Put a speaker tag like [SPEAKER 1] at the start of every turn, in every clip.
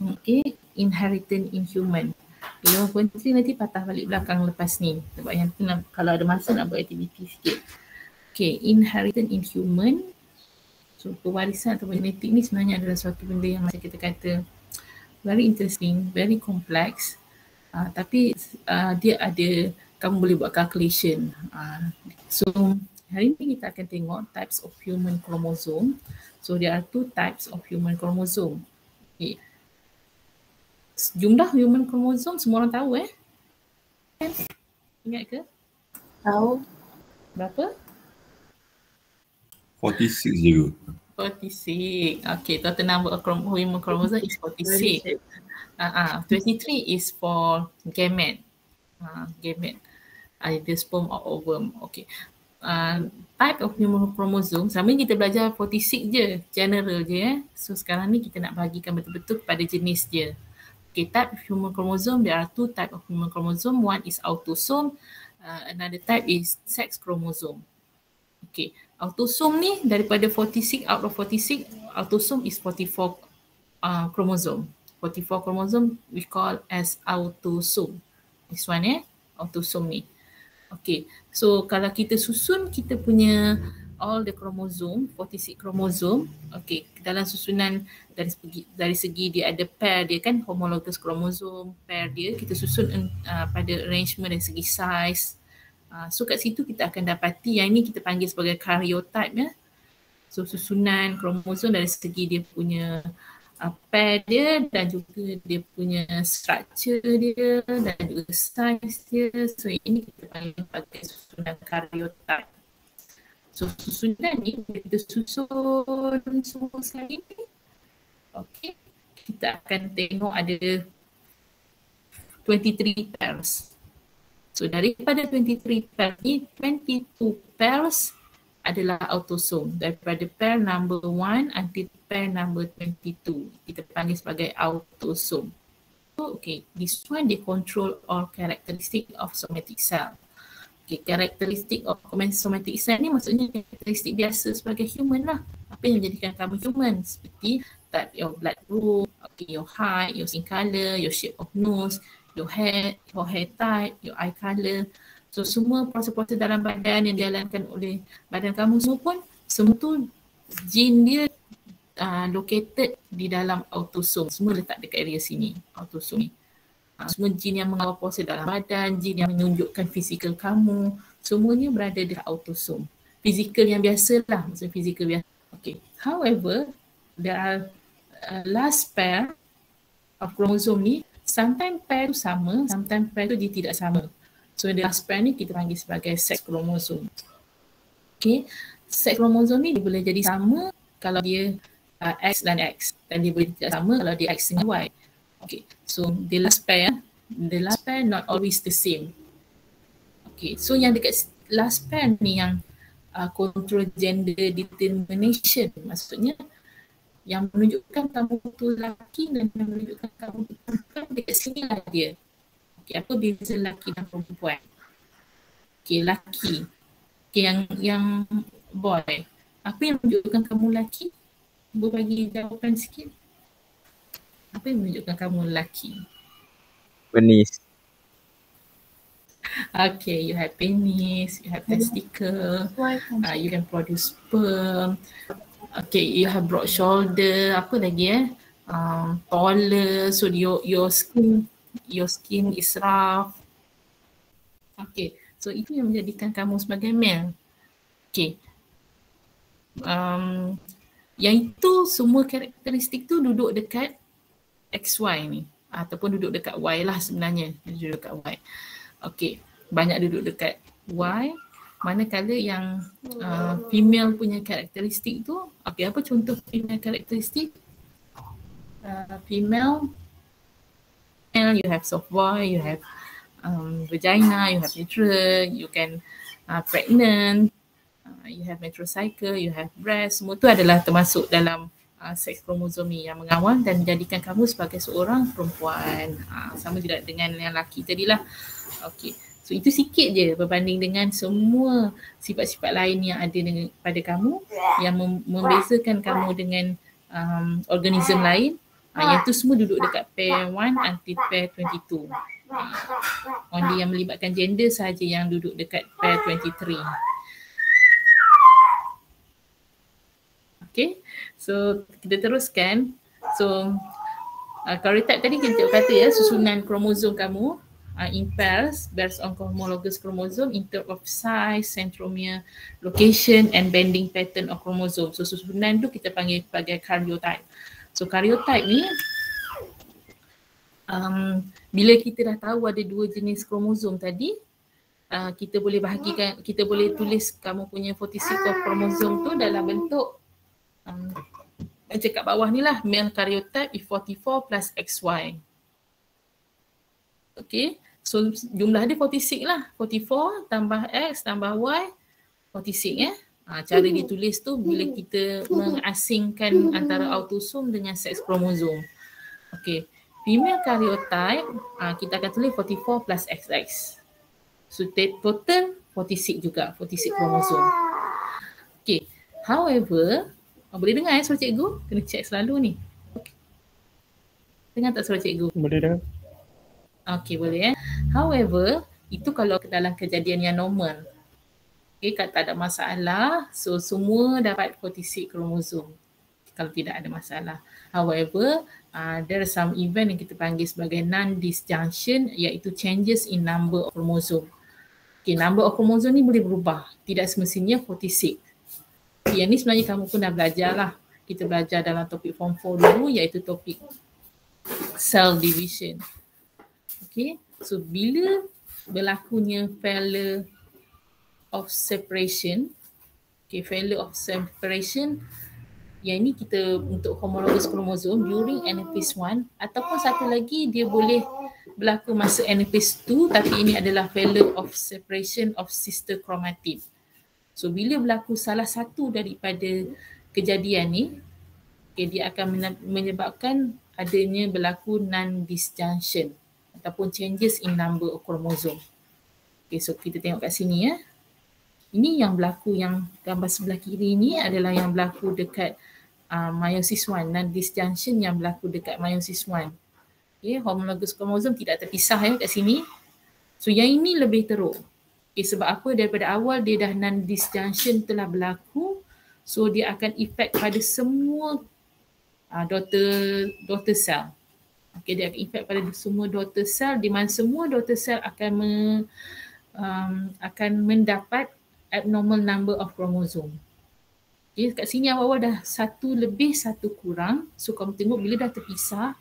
[SPEAKER 1] Okay, inherited in human. 1.3 nanti patah balik belakang lepas ni. Sebab yang tu kalau ada masa nak buat aktiviti sikit. Okay, inherited in human. So pewarisan atau genetik ni sebenarnya adalah suatu benda yang macam kita kata very interesting, very complex. Tapi dia ada, kamu boleh buat calculation. So hari ni kita akan tengok types of human chromosome. So there are 2 types of human chromosome. Okay. Jumlah human chromosome semua orang tahu Ingat ke?
[SPEAKER 2] Tahu.
[SPEAKER 1] Berapa?
[SPEAKER 3] 46 je.
[SPEAKER 1] 46. Okay, total number of human chromosome is 46. 23 is for gamete. Gamete. Either sperm or ovum. Okay. Type of human chromosome, sama kita belajar 46 je, general je So sekarang ni kita nak bagikan betul-betul kepada jenis dia. Okay, type of human chromosome, there are 2 type of human chromosome. One is autosome, another type is sex chromosome. Okay, autosome ni daripada 46 out of 46, autosome is 44 chromosome. 44 chromosome we call as autosome. This one autosome ni. Okay, so kalau kita susun kita punya all the chromosome, 46 chromosome, okay, dalam susunan dari segi dia ada pair dia kan, homologous chromosome, pair dia kita susun pada arrangement dari segi size. So kat situ kita akan dapati yang ini kita panggil sebagai karyotype So susunan kromosom dari segi dia punya pair dia dan juga dia punya structure dia dan juga size dia. So ini kita panggil sebagai susunan karyotype. So susunan ni kita susun semua sekali ni. Okay, kita akan tengok ada 23 pairs. So daripada 23 pairs ni, 22 pairs adalah autosome. Daripada pair number 1 until pair number 22. Kita panggil sebagai autosome. So, okay, this one they control all characteristic of somatic cell. Okay, karakteristik of somatic cell ni maksudnya karakteristik biasa sebagai human lah. Apa yang menjadikan kamu human? Seperti type your blood group, okay, your height, your skin color, your shape of nose, your hair type, your eye color. So semua proses-proses dalam badan yang dijalankan oleh badan kamu semua tu gene dia located di dalam autosome. Semua letak dekat area sini, autosome ni. Semua gene yang mengawal proses dalam badan, gene yang menunjukkan fizikal kamu, semuanya berada di autosome. Fizikal yang biasa lah, maksudnya fizikal biasa. Okay. However, there are last pair of chromosome ni, sometimes pair tu sama, sometimes pair tu dia tidak sama. So the last pair ni kita panggil sebagai sex chromosome. Okay, sex chromosome ni dia boleh jadi sama kalau dia X dan X, dan dia boleh tidak sama kalau dia X dengan Y. Okay, so the last pair not always the same. Okay, so yang dekat last pair ni yang control gender determination, maksudnya yang menunjukkan kamu tu lelaki dan yang menunjukkan kamu tu perempuan, dekat sini lah dia. Okay, apa beza lelaki dan perempuan? Okay, lelaki. Okay, yang boy. Apa yang menunjukkan kamu lelaki? Ibu bagi jawapan sikit. Apa yang menunjukkan kamu lelaki?
[SPEAKER 4] Penis.
[SPEAKER 1] Okay, you have penis, you have testicle, you can produce sperm. Okay, you have broad shoulder, apa lagi taller, so your skin is rough. Okay, so itu yang menjadikan kamu sebagai male. Okay. Yang itu semua karakteristik tu duduk dekat XY ni. Ataupun duduk dekat Y lah sebenarnya. Duduk dekat Y. Okay, banyak duduk dekat Y. Manakala yang female punya karakteristik tu, okay, apa contoh female karakteristik? Female, you have soft voice, you have vagina, you have uterus, you can pregnant, you have metrocycle, you have breast, semua tu adalah termasuk dalam seks kromosom ni yang mengawal dan menjadikan kamu sebagai seorang perempuan. Sama juga dengan yang lelaki tadilah. Okay. So itu sikit je berbanding dengan semua sifat-sifat lain yang ada pada kamu yang membezakan kamu dengan organism lain. Yang tu semua duduk dekat pair 1 until pair 22. Only yang melibatkan gender sahaja yang duduk dekat pair 23. Okay, so kita teruskan. So karyotype tadi kita kata ya, susunan kromosom kamu in pairs based on homologous chromosome in terms of size, centromere, location and bending pattern of chromosome. So susunan tu kita panggil sebagai karyotype. So karyotype ni bila kita dah tahu ada dua jenis kromosom tadi, kita boleh bahagikan, kita boleh tulis kamu punya 46 of kromosom tu dalam bentuk macam kat bawah ni lah, male karyotype is 44 plus XY. Okay, so jumlah dia 46 lah, 44 tambah X tambah Y 46 ya. Cara ditulis tu bila kita mengasingkan antara autosom dengan seks kromosom. Okay, female karyotype kita akan tulis 44 plus XX. So total 46 juga, 46 kromosom. Okay, however, boleh dengar suara cikgu? Kena check selalu ni. Okay. Dengar tak suara cikgu?
[SPEAKER 2] Boleh dengar.
[SPEAKER 1] Okay, boleh . However, itu kalau dalam kejadian yang normal. Okay, kalau tak ada masalah, so semua dapat 46 kromosom. Kalau tidak ada masalah. However, there are some event yang kita panggil sebagai non-disjunction, iaitu changes in number of chromosome. Okay, number of chromosome ni boleh berubah. Tidak semestinya 46. Yang ni sebenarnya kamu pun dah belajar lah. Kita belajar dalam topik form 4 dulu, iaitu topik cell division. Okay, so bila berlakunya failure of separation, okay, failure of separation, yang ini kita untuk homologous chromosome during anaphase 1, ataupun satu lagi dia boleh berlaku masa anaphase 2, tapi ini adalah failure of separation of sister chromatid. So bila berlaku salah satu daripada kejadian ni, okay, dia akan menyebabkan adanya berlaku non-disjunction ataupun changes in number of chromosome. Okay, so kita tengok kat sini ya. Ini yang berlaku, yang gambar sebelah kiri ni adalah yang berlaku dekat meiosis 1, non-disjunction yang berlaku dekat meiosis 1. Okay, homologous chromosome tidak terpisah ya kat sini. So yang ini lebih teruk. Okay, sebab apa? Daripada awal dia dah non-disjunction telah berlaku, so dia akan efek pada semua daughter cell. Okay, dia akan efek pada semua daughter cell, di mana semua daughter cell akan mendapat abnormal number of chromosome. Okay, kat sini awal-awal dah satu lebih satu kurang, so kamu tengok bila dah terpisah,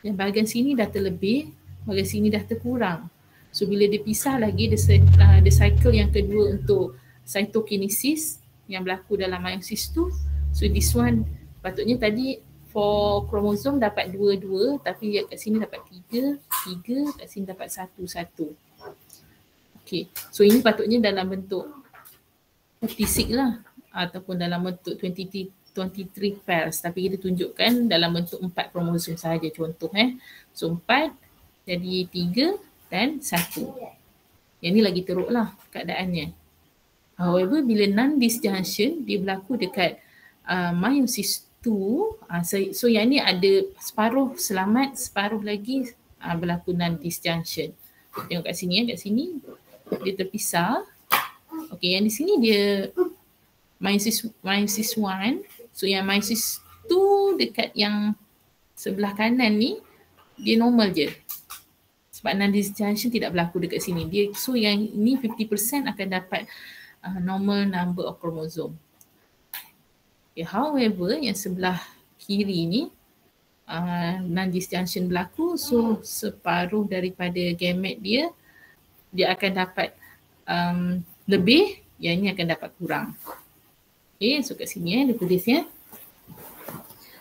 [SPEAKER 1] yang bahagian sini dah terlebih, bahagian sini dah terkurang. So bila dipisah lagi, the cycle yang kedua untuk cytokinesis yang berlaku dalam meiosis tu. So this one patutnya tadi for kromosom dapat 2, tapi kat sini dapat 3, kat sini dapat 1. Okay, so ini patutnya dalam bentuk 46 lah ataupun dalam bentuk 23 pairs, tapi kita tunjukkan dalam bentuk 4 kromosom sahaja contoh So 4 jadi 3 dan 1. Yang ni lagi teruk lah keadaannya. However, bila non-disjunction dia berlaku dekat meiosis 2, so yang ni ada separuh selamat, separuh lagi berlaku non-disjunction. Tengok kat sini kat sini dia terpisah. Okey, yang di sini dia meiosis 1. So yang meiosis 2 dekat yang sebelah kanan ni dia normal je. Sebab non-disjunction tidak berlaku dekat sini. So yang ini 50% akan dapat normal number of chromosome. Okay, however, yang sebelah kiri ni non-disjunction berlaku, so separuh daripada gamet dia akan dapat lebih, yang ini akan dapat kurang. Okay, so kat sini dia tulis ya.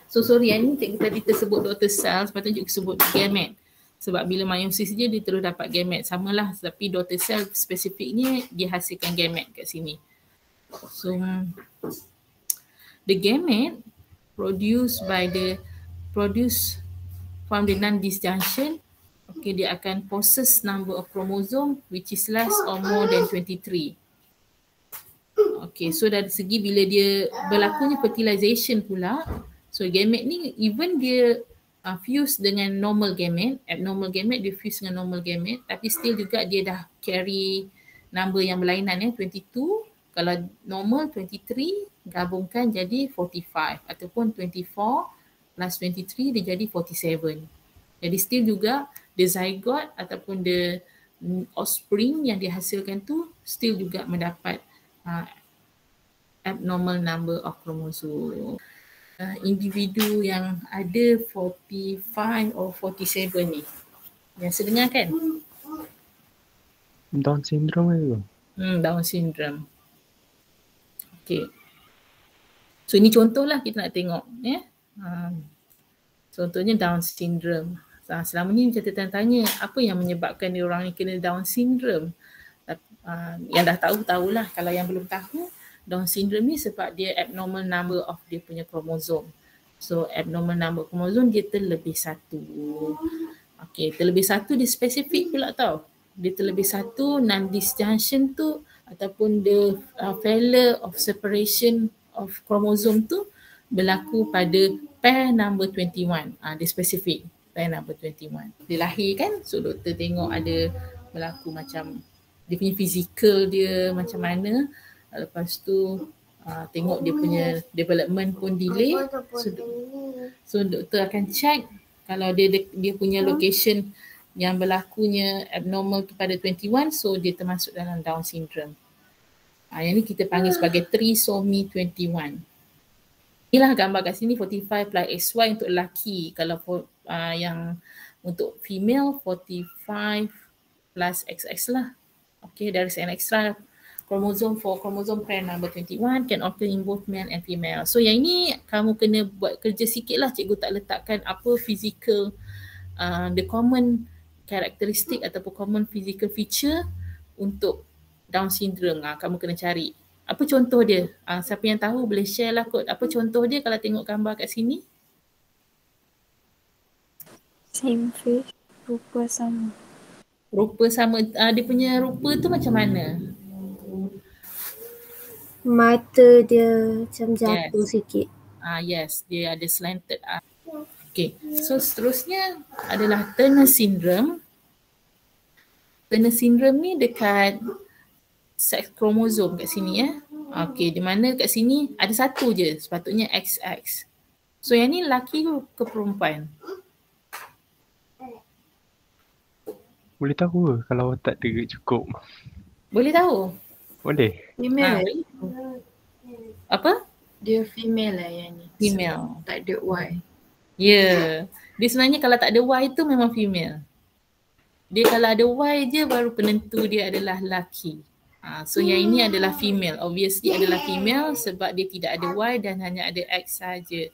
[SPEAKER 1] So sorry, yang ni cikgu tadi tersebut daughter cell, sepatutnya cikgu sebut gamet. Sebab bila meiosis je dia terus dapat gamet. Samalah, tapi daughter cell spesifiknya dia hasilkan gamet kat sini. So the gamete produced from the non-disjunction, okay, dia akan possess number of chromosome which is less or more than 23. Okay, so dari segi bila dia berlakunya fertilization pula, so gamete ni even dia fuse dengan normal gamete. Abnormal gamete dia fuse dengan normal gamete, tapi still juga dia dah carry number yang berlainan ya, 22. Kalau normal 23 gabungkan jadi 45 ataupun 24 plus 23 dia jadi 47. Jadi still juga the zygote ataupun the offspring yang dihasilkan tu still juga mendapat abnormal number of chromosome. Individu yang ada 45 or 47 ni. Yang sedengar kan?
[SPEAKER 4] Down syndrome itu.
[SPEAKER 1] Down syndrome. Okay. So ini contohlah kita nak tengok ya. Contohnya Down syndrome. Selama ni macam tanya apa yang menyebabkan dia orang ni kena Down syndrome. Yang dah tahulah. Kalau yang belum tahu, Down syndrome ni sebab dia abnormal number of dia punya kromosom. So abnormal number kromosom dia terlebih satu. Okay, terlebih satu dia spesifik pula tau. Dia terlebih satu, non-disjunction tu ataupun the failure of separation of chromosome tu berlaku pada pair number 21. Dia spesifik, pair number 21. Dia lahir kan, so doktor tengok ada berlaku macam dia punya fizikal dia macam mana. Lepas tu tengok dia punya development pun delay. So doktor akan check kalau dia punya location yang berlakunya abnormal kepada 21, so dia termasuk dalam Down syndrome. Yang ni kita panggil sebagai trisomy 21. Inilah gambar kat sini 45 plus XY untuk lelaki. Kalau yang untuk female 45 plus XX lah. Okay, there is an extra chromosome for chromosome pair number 21 can occur in both male and female. So yang ini kamu kena buat kerja sikit lah, cikgu tak letakkan apa physical, the common karakteristik ataupun common physical feature untuk Down syndrome. Kamu kena cari. Apa contoh dia? Siapa yang tahu boleh share lah kot. Apa contoh dia kalau tengok gambar kat sini?
[SPEAKER 2] Same face, rupa sama.
[SPEAKER 1] Rupa sama. Dia punya rupa tu macam mana?
[SPEAKER 2] Mata dia macam jatuh sikit.
[SPEAKER 1] Yes, dia ada slanted. Okay, so seterusnya adalah Turner syndrome. Turner syndrome ni dekat sex kromosom kat sini ya. Okay, di mana kat sini ada satu je, sepatutnya XX. So yang ni lelaki ke perempuan?
[SPEAKER 4] Boleh tahu ke kalau tak ada cukup?
[SPEAKER 1] Boleh tahu?
[SPEAKER 4] Boleh.
[SPEAKER 2] Female.
[SPEAKER 1] Apa?
[SPEAKER 2] Dia female lah yang ni.
[SPEAKER 1] Female.
[SPEAKER 2] Tak ada Y.
[SPEAKER 1] Ya. Dia sebenarnya kalau tak ada Y tu memang female. Dia kalau ada Y je baru penentu dia adalah lelaki. So yang ini adalah female. Obviously adalah female sebab dia tidak ada Y dan hanya ada X saja.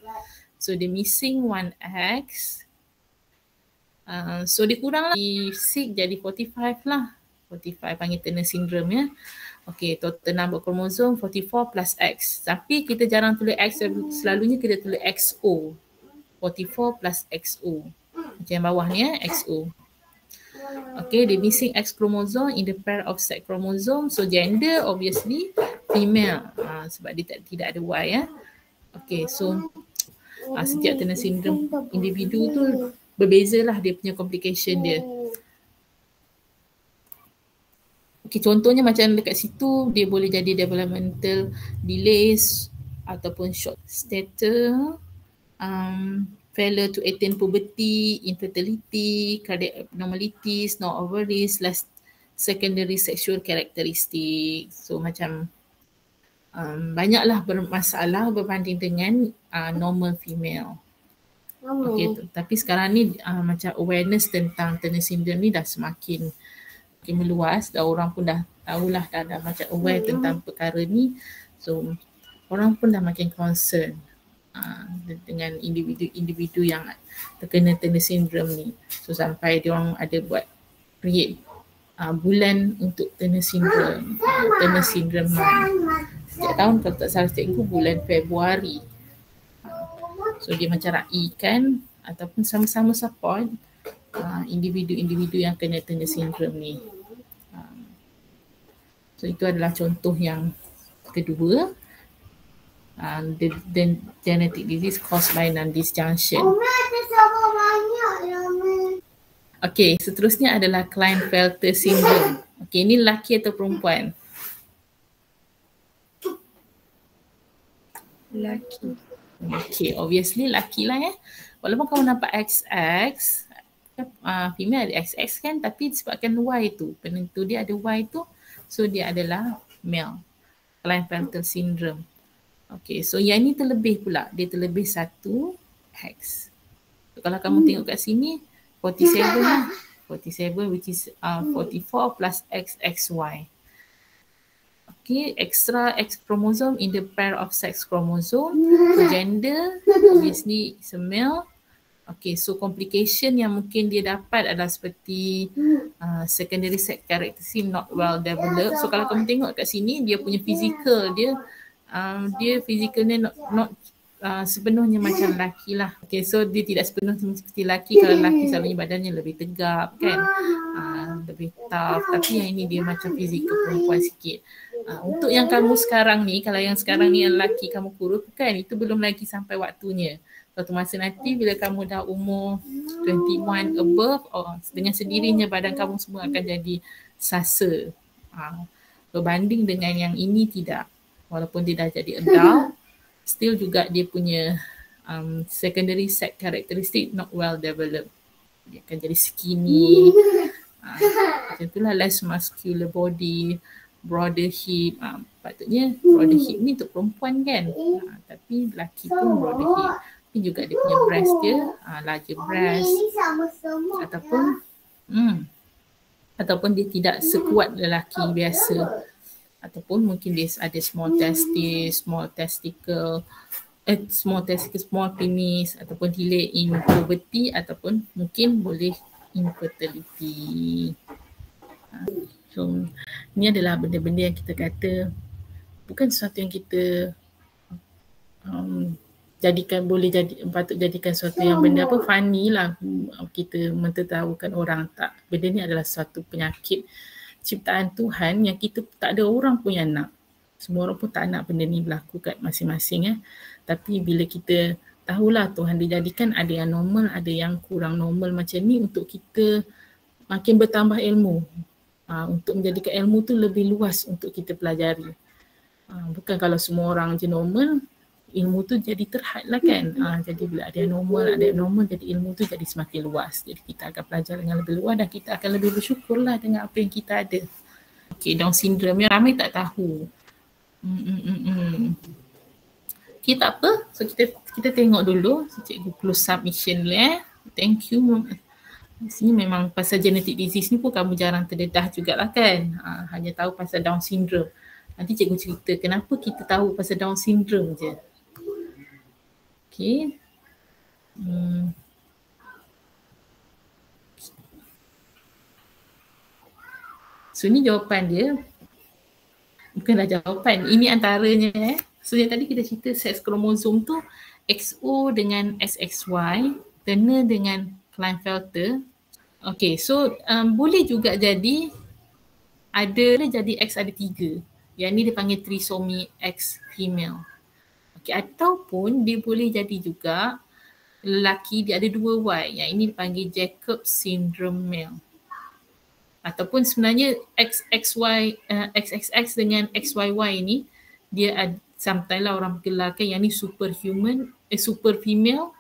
[SPEAKER 1] So dia missing one X. So dia kurang lah. 6 jadi 45 lah. 45 panggil Turner syndrome ya. Okay, total number kromosom 44 plus X. Tapi kita jarang tulis X, selalunya kita tulis XO. 44 plus XO. Macam yang bawah ni ya, XO. Okay, the missing X chromosome in the pair of sex chromosome. So gender obviously female. Sebab dia tidak ada Y ya. Okay, so setiap Turner syndrome individu tu berbezalah dia punya complication dia. Okay, contohnya macam dekat situ dia boleh jadi developmental delays ataupun short stature, failure to attain puberty, infertility, cardiac abnormalities, no ovaries, less secondary sexual characteristics. So macam banyaklah bermasalah berbanding dengan normal female. Okay, tapi sekarang ni macam awareness tentang Turner syndrome ni dah semakin meluas. Dah orang pun dah tahulah, dah macam aware tentang perkara ni. So orang pun dah makin concern dengan individu-individu yang terkena Turner syndrome ni. So sampai dia orang ada buat create bulan untuk Turner syndrome. Turner syndrome setiap tahun kalau tak salah cikgu bulan Februari. So dia macam raikan ataupun sama-sama support individu-individu yang kena Turner syndrome ni. So itu adalah contoh yang kedua. The genetic disease caused by non-disjunction. Okey, seterusnya adalah Klinefelter syndrome. Okey, ini lelaki atau perempuan?
[SPEAKER 2] Lelaki.
[SPEAKER 1] Okay, obviously lelaki lah ya. Walaupun kamu nampak XX, female ada XX kan, tapi disebabkan Y tu, penentu dia ada Y tu, so dia adalah male. Klinefelter syndrome. Okay, so yang ni terlebih pula, dia terlebih 1X. So, kalau kamu tengok kat sini, 47 lah. 47 which is 44 plus XXY. Okay, extra X chromosome in the pair of sex chromosome. So gender, obviously it's a male. Okay, so complication yang mungkin dia dapat adalah seperti secondary sex characteristic not well developed. So kalau kamu tengok kat sini, dia punya physical dia, dia physicalnya not sepenuhnya macam lelaki lah. Okay, so dia tidak sepenuhnya seperti lelaki. Kalau lelaki selalunya badannya lebih tegap kan, lebih tough. Tapi yang ini dia macam fizikal perempuan sikit. Untuk yang kamu sekarang ni, kalau yang sekarang ni yang lelaki kamu kurus kan, itu belum lagi sampai waktunya. Suatu masa nanti bila kamu dah umur 21 above, dengan sendirinya badan kamu semua akan jadi sasa. Berbanding dengan yang ini tidak. Walaupun dia dah jadi adult, still juga dia punya secondary sex characteristic not well developed. Dia akan jadi skinny. Macam itulah, less muscular body, broader hip. Patutnya broader hip ni untuk perempuan kan, tapi lelaki pun broader hip. Tapi juga dia punya breast dia larger breast, ataupun dia tidak sekuat lelaki biasa, ataupun mungkin dia ada small testis, small testicle, small penis, ataupun delay in puberty, ataupun mungkin boleh infertility. So ni adalah benda-benda yang kita kata bukan sesuatu yang kita patut jadikan sesuatu yang benda apa funny lah, kita mentertawakan orang. Tak, benda ni adalah suatu penyakit ciptaan Tuhan yang kita tak ada orang pun yang nak. Semua orang pun tak nak benda ni berlaku kat masing-masing Tapi bila kita tahulah Tuhan dijadikan ada yang normal, ada yang kurang normal macam ni untuk kita makin bertambah ilmu. Untuk menjadikan ilmu tu lebih luas untuk kita pelajari. Bukan kalau semua orang je normal, ilmu tu jadi terhad lah kan. Jadi bila ada yang normal, jadi ilmu tu jadi semakin luas. Jadi kita akan belajar dengan lebih luas dan kita akan lebih bersyukur lah dengan apa yang kita ada. Okay, Down syndrome yang ramai tak tahu. Okay, tak apa. So kita tengok dulu. So, cikgu close submission dulu Thank you. Di sini memang pasal genetic disease ni pun kamu jarang terdedah jugalah kan. Hanya tahu pasal Down syndrome. Nanti cikgu cerita kenapa kita tahu pasal Down syndrome je. Okay. So ni jawapan dia. Bukanlah jawapan, ini antaranya So yang tadi kita cerita sex kromosom tu XO dengan SXY kena dengan Klinefelter. Okay, so boleh juga jadi jadi X ada 3. Yang ni dipanggil trisomy X female. Okay, ataupun dia boleh jadi juga lelaki dia ada 2 Y. Yang ini dipanggil Jacob syndrome male. Ataupun sebenarnya XXX dengan XYY ni dia ada, sometimes lah orang gelarkan yang ni superhuman, super female,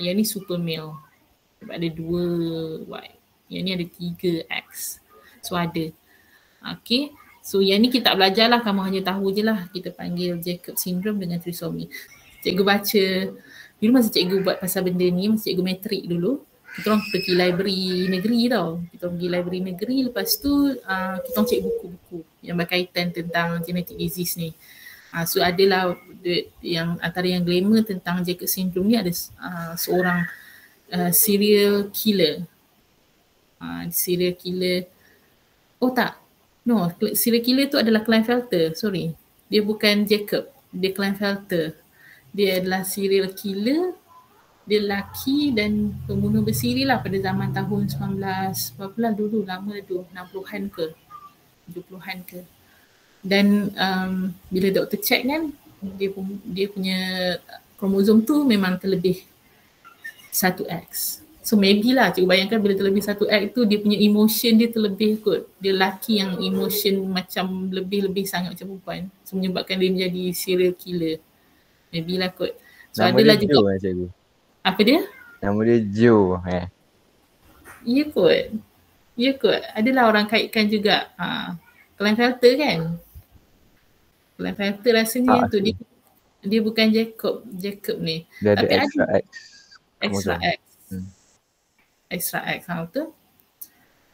[SPEAKER 1] yang ni super male. Sebab ada 2 Y. Yang ni ada 3 X. So ada. Okay. So yang ni kita tak belajar lah, kamu hanya tahu je lah. Kita panggil Jacob syndrome dengan trisomy. Cikgu baca, dulu masa cikgu buat pasal benda ni, masa cikgu matrik dulu, kita orang pergi library negeri tau. Kita orang pergi library negeri, lepas tu kita orang cek buku-buku yang berkaitan tentang genetic disease ni. So adalah yang antara yang glamour tentang Jacob syndrome ni ada seorang serial killer. Serial killer, serial killer tu adalah Klinefelter, sorry. Dia bukan Jacob, dia Klinefelter. Dia adalah serial killer, dia lelaki dan pembunuh bersiri lah pada zaman tahun 19 berapa dulu, lama tu, 60-an ke 70-an ke. Dan bila doktor check kan, dia punya kromosom tu memang terlebih 1X. So maybe lah cikgu bayangkan bila terlebih 1 act tu dia punya emotion dia terlebih kot. Dia lelaki yang emotion macam lebih-lebih sangat macam perempuan. So menyebabkan dia menjadi serial killer. Maybe lah kot. So
[SPEAKER 3] Nama
[SPEAKER 1] adalah
[SPEAKER 3] dia
[SPEAKER 1] juga.
[SPEAKER 3] Joe cikgu.
[SPEAKER 1] Apa dia?
[SPEAKER 3] Nama dia Joe.
[SPEAKER 1] Ya kot. Ya kot. Adalah orang kaitkan juga. Klinefelter kan? Klinefelter rasanya tu dia bukan Jacob ni.
[SPEAKER 3] Dia ada
[SPEAKER 1] Tapi
[SPEAKER 3] extra
[SPEAKER 1] ada
[SPEAKER 3] X.
[SPEAKER 1] extra X.
[SPEAKER 3] Hmm.
[SPEAKER 1] Extra X tu.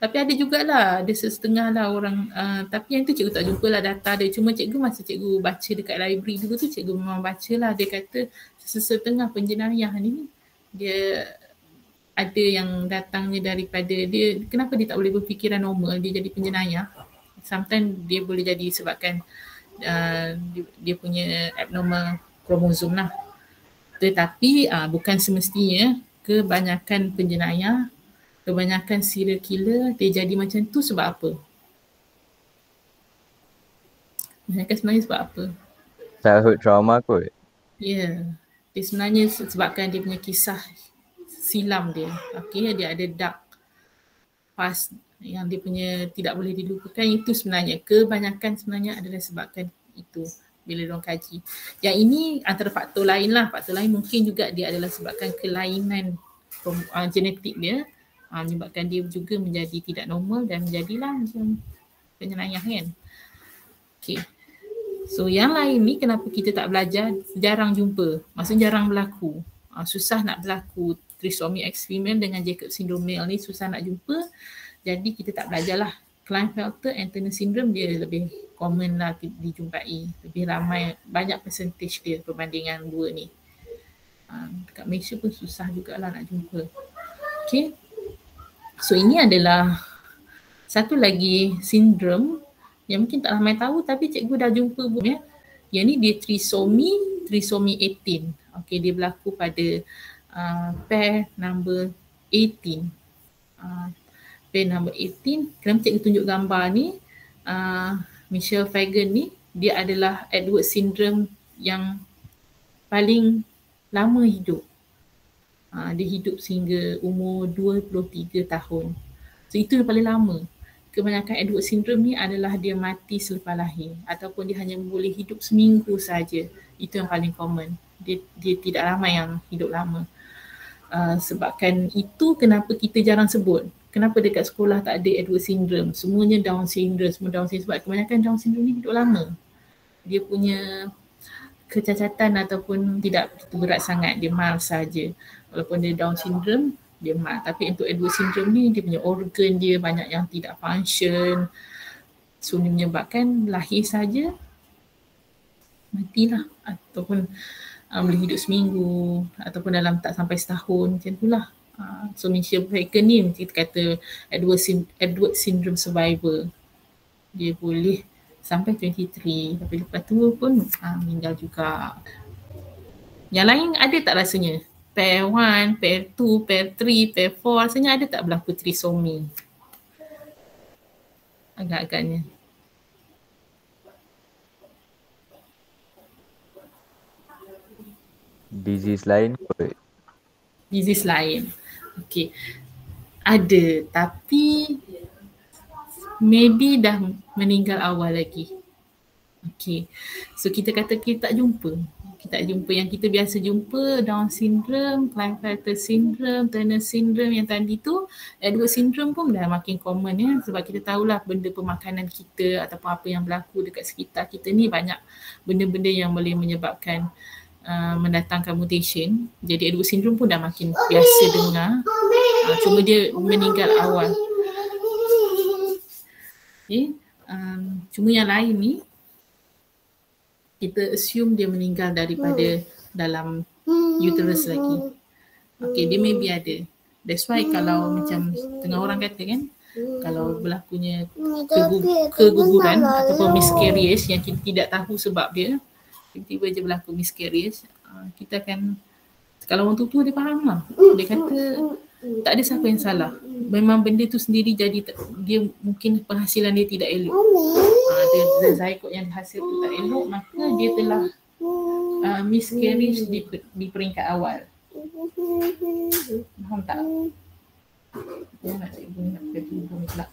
[SPEAKER 1] Tapi ada jugalah, ada setengah lah orang, tapi yang tu cikgu tak jumpa lah data dia. Cuma cikgu masa cikgu baca dekat library dulu tu, cikgu memang baca lah. Dia kata setengah penjenayah ni, dia ada yang datangnya daripada dia, kenapa dia tak boleh berfikiran normal, dia jadi penjenayah. Sometimes dia boleh jadi sebabkan dia punya abnormal kromosom lah. Tetapi bukan semestinya kebanyakan penjenayah, kebanyakan serial killer dia jadi macam tu sebab apa? Kebanyakan sebenarnya sebab apa?
[SPEAKER 3] Childhood trauma kot.
[SPEAKER 1] Ya, dia sebenarnya sebabkan dia punya kisah silam dia. Okay, dia ada dark past yang dia punya tidak boleh dilupakan. Itu sebenarnya, kebanyakan sebenarnya adalah sebabkan itu bila diorang kaji. Yang ini antara faktor lain lah. Faktor lain mungkin juga dia adalah sebabkan kelainan genetik dia, menyebabkan dia juga menjadi tidak normal dan menjadilah macam penyayang kan. Okay. So yang lain ni kenapa kita tak belajar, jarang jumpa. Maksudnya jarang berlaku. Susah nak berlaku trisomy X female dengan Jacob syndrome male ni, susah nak jumpa. Jadi kita tak belajarlah. Klinefelter and Turner syndrome dia lebih common lah dijumpai. Lebih ramai, banyak percentage dia perbandingan dua ni. Dekat Malaysia pun susah jugalah nak jumpa. Okay. So ini adalah satu lagi sindrom yang mungkin tak ramai tahu tapi cikgu dah jumpa pun ya. Yang ni dia trisomy 18. Okay, dia berlaku pada pair number 18. Pair number 18, kenapa cikgu tunjuk gambar ni, Michelle Fagan ni, dia adalah Edward syndrome yang paling lama hidup. Dia hidup sehingga umur 23 tahun. So itu yang paling lama. Kebanyakan Edward syndrome ni adalah dia mati selepas lahir ataupun dia hanya boleh hidup seminggu saja. Itu yang paling common. Dia tidak ramai yang hidup lama. Sebabkan itu kenapa kita jarang sebut. Kenapa dekat sekolah tak ada Edward syndrome? Semuanya Down syndrome, semua Down syndrome. Sebab kebanyakan Down syndrome ni hidup lama. Dia punya kecacatan ataupun tidak berat sangat, dia mild saja. Walaupun dia Down syndrome, dia mild. Tapi untuk Edward syndrome ni, dia punya organ dia banyak yang tidak function. So dia menyebabkan lahir saja matilah ataupun boleh hidup seminggu ataupun dalam tak sampai setahun, macam itulah. So Michelle Fagan ni kita kata Edward syndrome survivor. Dia boleh sampai 23 tapi lepas tu pun meninggal juga. Yang lain ada tak rasanya? Pair 1, pair 2, pair 3, pair 4 rasanya ada tak berlaku trisomy? Agak-agaknya.
[SPEAKER 3] Disease lain kot.
[SPEAKER 1] Disease lain. Okay. Ada tapi maybe dah meninggal awal lagi. Okay. So kita kata kita tak jumpa. Kita tak jumpa yang kita biasa jumpa, Down syndrome, Klinefelter syndrome, Turner syndrome yang tadi tu. Edward syndrome pun dah makin common ya, sebab kita tahulah benda pemakanan kita ataupun apa yang berlaku dekat sekitar kita ni banyak benda-benda yang boleh menyebabkan mendatangkan mutation. Jadi Edward syndrome pun dah makin biasa dengar. Cuma dia meninggal awal. Okay. Cuma yang lain ni kita assume dia meninggal daripada dalam uterus lagi. Okay, dia maybe ada. That's why kalau macam tengah orang kata kan, kalau berlakunya keguguran ataupun miscarriage yang kita tidak tahu sebab dia, tiba-tiba je berlaku miscarriage, kita akan, kalau orang tua dia faham lah. Dia kata tak ada siapa yang salah. Memang benda tu sendiri jadi, dia mungkin penghasilan dia tidak elok. Dia zygote yang hasil tu tak elok, maka dia telah miscarriage di peringkat awal. Faham tak? Nak cikgu nak pergi pula.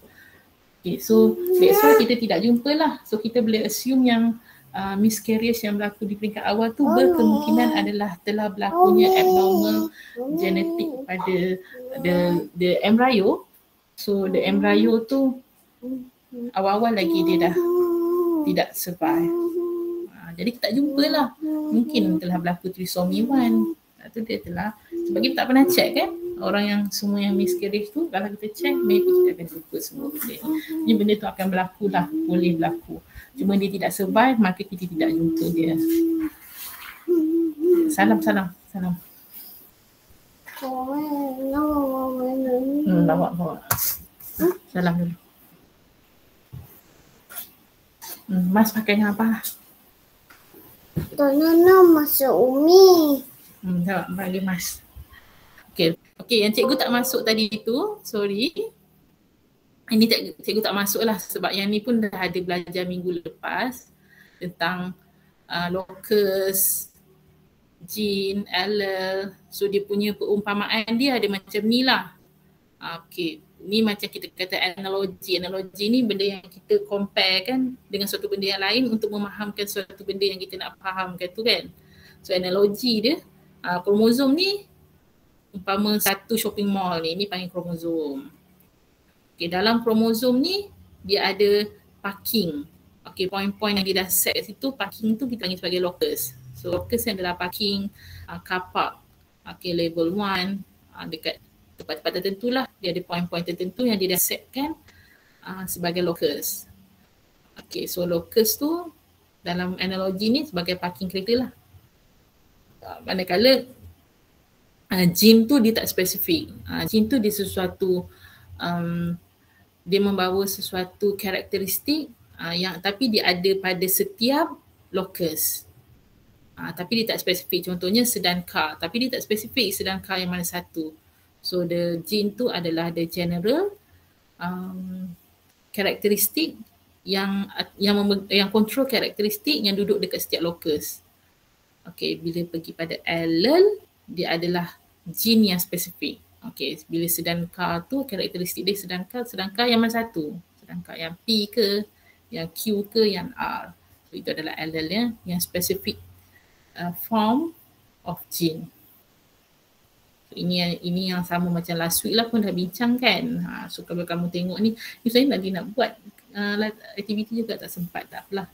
[SPEAKER 1] Okay, so that's why kita tidak jumpa lah. So kita boleh assume yang miscarriage yang berlaku di peringkat awal tu berkemungkinan adalah telah berlakunya abnormal genetik pada the embryo. So the embryo tu awal-awal lagi dia dah tidak survive. Jadi kita tak jumpa lah. Mungkin telah berlaku trisomy 1. Itu dia telah, sebab kita tak pernah check kan. Orang yang semua yang miscarriage tu, kalau kita check, maybe kita akan jumpa semua benda ni. Ini benda tu akan berlaku lah, boleh berlaku. Cuma dia tidak survive, maka kita tidak jumpa dia. Salam. Bawa. Salam dulu. Mas pakai yang apa?
[SPEAKER 2] Nana masuk Umi.
[SPEAKER 1] Tak, bagi Mas. Okay, yang cikgu tak masuk tadi tu, sorry. Ini cikgu tak masuk lah sebab yang ni pun dah ada belajar minggu lepas tentang locus, gene, allele. So dia punya perumpamaan dia ada macam ni lah. Okay, ni macam kita kata analogi. Analogi ni benda yang kita compare kan dengan suatu benda yang lain untuk memahamkan suatu benda yang kita nak fahamkan tu kan. So analogi dia, kromosom ni umpama satu shopping mall ni panggil kromosom. Okay, dalam kromosom ni dia ada parking. Okay, poin-poin yang dia dah set situ, parking tu kita panggil sebagai locus. So locus ni adalah parking car park. Okay, level 1 dekat tempat-tempat tertentu lah. Dia ada poin-poin tertentu yang dia dah setkan sebagai locus. Okay, so locus tu dalam analogi ni sebagai parking kereta lah. Manakala gene tu dia tak spesifik. Gene tu dia sesuatu, dia membawa sesuatu karakteristik yang tapi dia ada pada setiap locus. Tapi dia tak spesifik. Contohnya sedan car, tapi dia tak spesifik sedan car yang mana satu. So the gene tu adalah the general karakteristik yang control karakteristik yang duduk dekat setiap locus. Okay, bila pergi pada allele, dia adalah gene yang spesifik. Okay, bila sedan car tu karakteristik dia sedan car yang mana satu? Sedan car yang P ke, yang Q ke, yang R. So itu adalah allele yang spesifik form of gene. So, ini yang sama macam last week lah pun dah bincang kan. So kalau kamu tengok ni sebenarnya nanti nak buat aktiviti juga tak sempat, tak apalah.